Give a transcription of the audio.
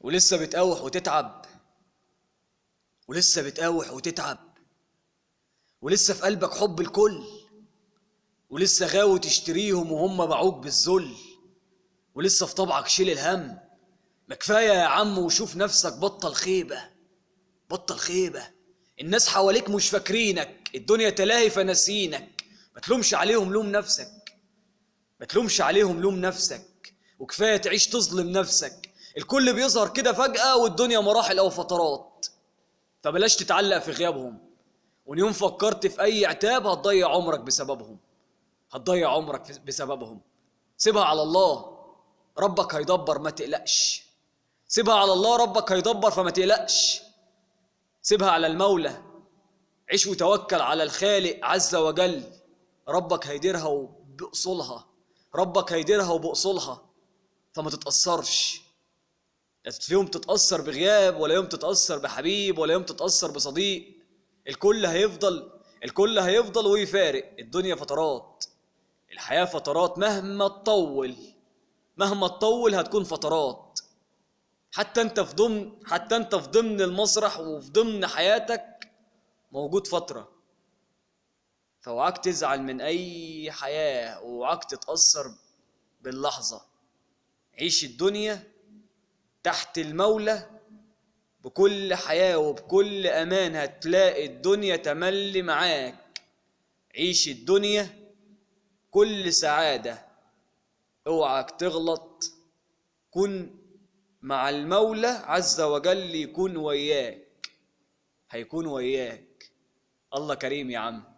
ولسه بتقاوح وتتعب، ولسه بتقاوح وتتعب، ولسه في قلبك حب الكل، ولسه غاوي تشتريهم وهم باعوك بالذل، ولسه في طبعك شيل الهم. ما كفايه يا عم وشوف نفسك، بطل خيبه، بطل خيبه. الناس حواليك مش فاكرينك، الدنيا تلاهي فناسينك. ما تلومش عليهم، لوم نفسك، ما تلومش عليهم، لوم نفسك. وكفايه تعيش تظلم نفسك. الكل بيظهر كده فجأة، والدنيا مراحل او فترات. فبلاش تتعلق في غيابهم، وان يوم فكرت في اي عتاب هتضيع عمرك بسببهم، هتضيع عمرك بسببهم. سيبها على الله، ربك هيدبر، ما تقلقش. سيبها على الله، ربك هيدبر، فما تقلقش. سيبها على المولى، عيش وتوكل على الخالق عز وجل. ربك هيديرها وبأصولها، ربك هيديرها وبأصولها. فما تتأثرش، لا في يوم تتأثر بغياب، ولا يوم تتأثر بحبيب، ولا يوم تتأثر بصديق. الكل هيفضل، الكل هيفضل ويفارق. الدنيا فترات، الحياة فترات. مهما تطول، مهما تطول هتكون فترات. حتى انت في ضمن المسرح وفي ضمن حياتك موجود فترة. فوعاك تزعل من اي حياة، ووعاك تتأثر باللحظة. عيش الدنيا تحت المولى بكل حياة وبكل امان، هتلاقي الدنيا تملي معاك. عيش الدنيا كل سعادة، اوعاك تغلط. كن مع المولى عز وجل، يكون وياك، هيكون وياك. الله كريم يا عم.